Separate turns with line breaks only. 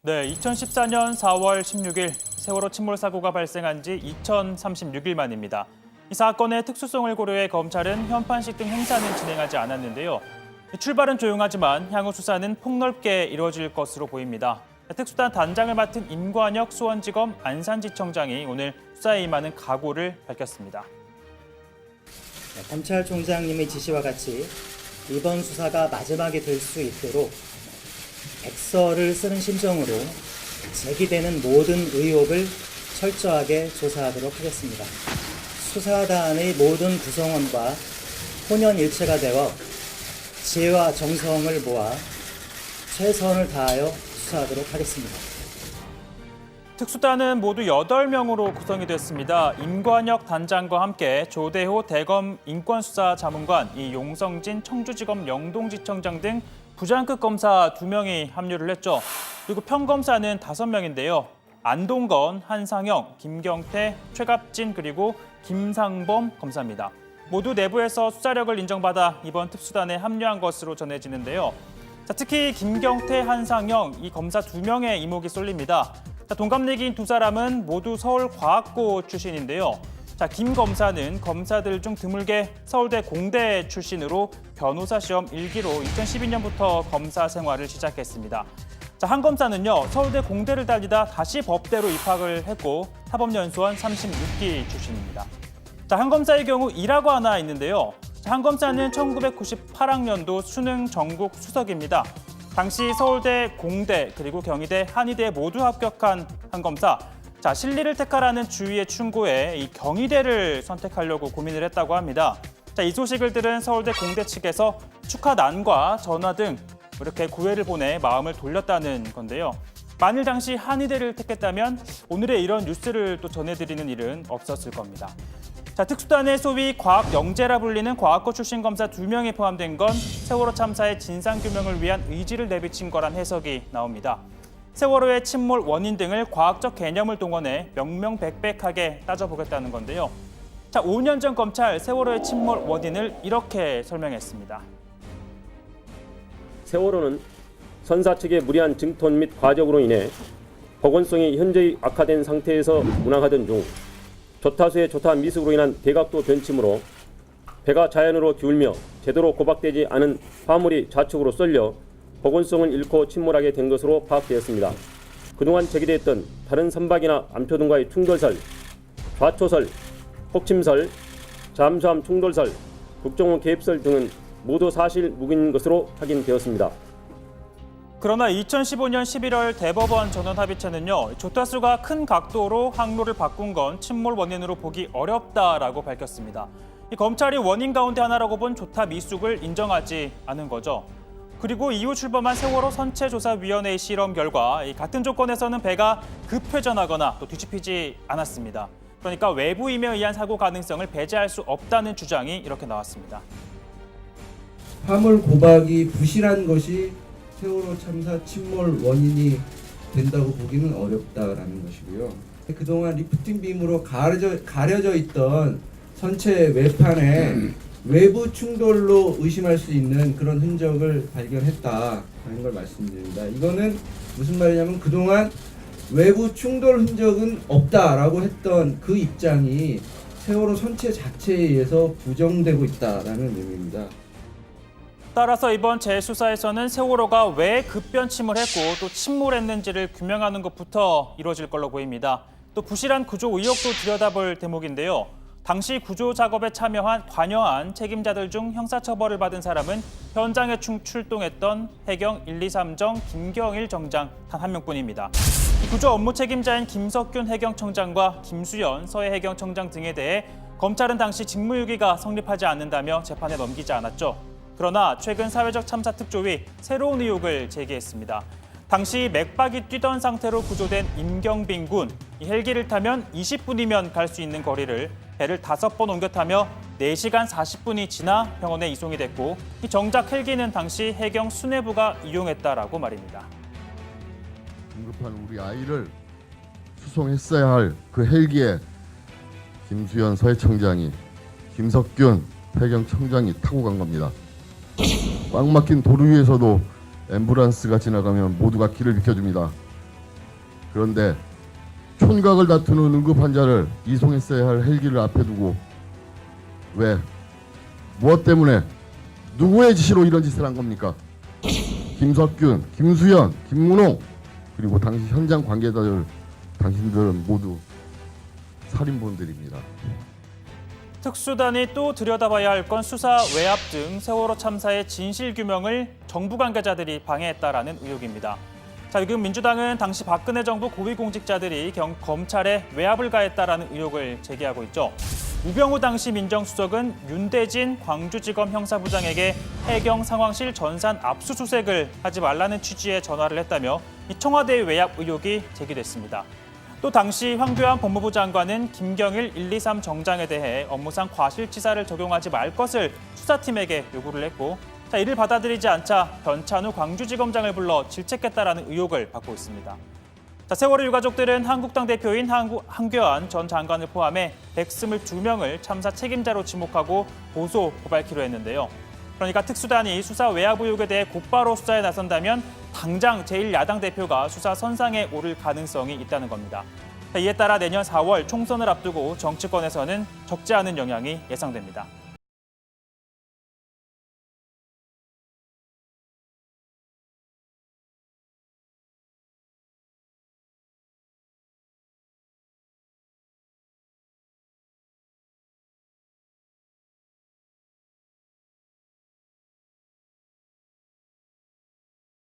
네, 2014년 4월 16일 세월호 침몰 사고가 발생한 지 2036일 만입니다. 이 사건의 특수성을 고려해 검찰은 현판식 등 행사는 진행하지 않았는데요. 출발은 조용하지만 향후 수사는 폭넓게 이루어질 것으로 보입니다. 특수단 단장을 맡은 임관혁 수원지검 안산지청장이 오늘 수사에 임하는 각오를 밝혔습니다.
검찰총장님의 지시와 같이 이번 수사가 마지막이 될 수 있도록 백서를 쓰는 심정으로 제기되는 모든 의혹을 철저하게 조사하도록 하겠습니다. 수사단의 모든 구성원과 혼연일체가 되어 지혜와 정성을 모아 최선을 다하여 수사하도록 하겠습니다.
특수단은 모두 8명으로 구성이 됐습니다. 임관혁 단장과 함께 조대호 대검 인권수사 자문관, 용성진 청주지검 영동지청장 등 부장급 검사 2명이 합류를 했죠. 그리고 평검사는 5명인데요. 안동건, 한상영, 김경태, 최갑진 그리고 김상범 검사입니다. 모두 내부에서 수사력을 인정받아 이번 특수단에 합류한 것으로 전해지는데요. 특히 김경태, 한상영 이 검사 2명의 이목이 쏠립니다. 동갑내기인 2사람은 모두 서울과학고 출신인데요. 김 검사는 검사들 중 드물게 서울대 공대 출신으로 변호사 시험 1기로 2012년부터 검사 생활을 시작했습니다. 한 검사는요, 서울대 공대를 달리다 다시 법대로 입학을 했고 사법연수원 36기 출신입니다. 한 검사의 경우 이라고 하나 있는데요. 한 검사는 1998학년도 수능 전국 수석입니다. 당시 서울대, 공대, 그리고 경희대, 한의대 모두 합격한 한 검사. 실리를 택하라는 주위의 충고에 이 경희대를 선택하려고 고민을 했다고 합니다. 이 소식을 들은 서울대 공대 측에서 축하난과 전화 등 이렇게 구애를 보내 마음을 돌렸다는 건데요. 만일 당시 한의대를 택했다면 오늘의 이런 뉴스를 또 전해드리는 일은 없었을 겁니다. 특수단의 소위 과학 영재라 불리는 과학고 출신 검사 2명이 포함된 건 세월호 참사의 진상규명을 위한 의지를 내비친 거란 해석이 나옵니다. 세월호의 침몰 원인 등을 과학적 개념을 동원해 명명백백하게 따져보겠다는 건데요. 5년 전 검찰 세월호의 침몰 원인을 이렇게 설명했습니다.
세월호는 선사 측의 무리한 증톤 및 과적으로 인해 보건성이 현저히 악화된 상태에서 운항하던 중 조타수의 조타 미숙으로 인한 대각도 변침으로 배가 자연으로 기울며 제대로 고박되지 않은 화물이 좌측으로 쏠려 보건성을 잃고 침몰하게 된 것으로 파악되었습니다. 그동안 제기됐던 다른 선박이나 암초 등과의 충돌설, 좌초설, 폭침설, 잠수함 충돌설, 국정원 개입설 등은 모두 사실 무근인 것으로 확인되었습니다.
그러나 2015년 11월 대법원 전원합의체는요, 조타수가 큰 각도로 항로를 바꾼 건 침몰 원인으로 보기 어렵다라고 밝혔습니다. 검찰이 원인 가운데 하나라고 본 조타 미숙을 인정하지 않은 거죠. 그리고 이후 출범한 세월호 선체조사위원회의 실험 결과 같은 조건에서는 배가 급회전하거나 또 뒤집히지 않았습니다. 그러니까 외부 힘에 의한 사고 가능성을 배제할 수 없다는 주장이 이렇게 나왔습니다.
화물 고박이 부실한 것이 세월호 참사 침몰 원인이 된다고 보기는 어렵다라는 것이고요. 그동안 리프팅 빔으로 가려져 있던 선체 외판에 외부 충돌로 의심할 수 있는 그런 흔적을 발견했다라는 걸 말씀드립니다. 이거는 무슨 말이냐면 그동안 외부 충돌 흔적은 없다라고 했던 그 입장이 세월호 선체 자체에 의해서 부정되고 있다라는 의미입니다.
따라서 이번 재수사에서는 세월호가 왜 급변침을 했고 또 침몰했는지를 규명하는 것부터 이루어질 걸로 보입니다. 또 부실한 구조 의혹도 들여다볼 대목인데요. 당시 구조 작업에 관여한 책임자들 중 형사처벌을 받은 사람은 현장에 출동했던 해경 123정 김경일 정장 단 1명뿐입니다. 구조 업무 책임자인 김석균 해경청장과 김수연 서해해경청장 등에 대해 검찰은 당시 직무유기가 성립하지 않는다며 재판에 넘기지 않았죠. 그러나 최근 사회적 참사 특조위 새로운 의혹을 제기했습니다. 당시 맥박이 뛰던 상태로 구조된 임경빈 군, 이 헬기를 타면 20분이면 갈 수 있는 거리를 배를 5번 옮겨 타며 4시간 40분이 지나 병원에 이송이 됐고 이 정작 헬기는 당시 해경 수뇌부가 이용했다라고 말입니다.
긴급한 우리 아이를 수송했어야 할 그 헬기에 김수현 서해청장이 김석균 해경청장이 타고 간 겁니다. 꽉 막힌 도로 위에서도 앰뷸런스가 지나가면 모두가 길을 비켜줍니다. 그런데 촌각을 다투는 응급 환자를 이송했어야 할 헬기를 앞에 두고 왜? 무엇 때문에? 누구의 지시로 이런 짓을 한 겁니까? 김석균, 김수현, 김문홍 그리고 당시 현장 관계자들 당신들은 모두 살인범들입니다.
특수단이 또 들여다봐야 할 건 수사 외압 등 세월호 참사의 진실 규명을 정부 관계자들이 방해했다라는 의혹입니다. 자, 지금 민주당은 당시 박근혜 정부 고위공직자들이 검찰에 외압을 가했다라는 의혹을 제기하고 있죠. 우병우 당시 민정수석은 윤대진 광주지검 형사부장에게 해경 상황실 전산 압수수색을 하지 말라는 취지의 전화를 했다며 이 청와대의 외압 의혹이 제기됐습니다. 또 당시 황교안 법무부 장관은 김경일 123 정장에 대해 업무상 과실치사를 적용하지 말 것을 수사팀에게 요구를 했고, 자, 이를 받아들이지 않자 변찬우 광주지검장을 불러 질책했다라는 의혹을 받고 있습니다. 자, 세월호 유가족들은 한국당 대표인 황교안 전 장관을 포함해 122명을 참사 책임자로 지목하고 고소 고발키로 했는데요. 그러니까 특수단이 수사 외압 의혹에 대해 곧바로 수사에 나선다면 당장 제1야당 대표가 수사 선상에 오를 가능성이 있다는 겁니다. 이에 따라 내년 4월 총선을 앞두고 정치권에서는 적지 않은 영향이 예상됩니다.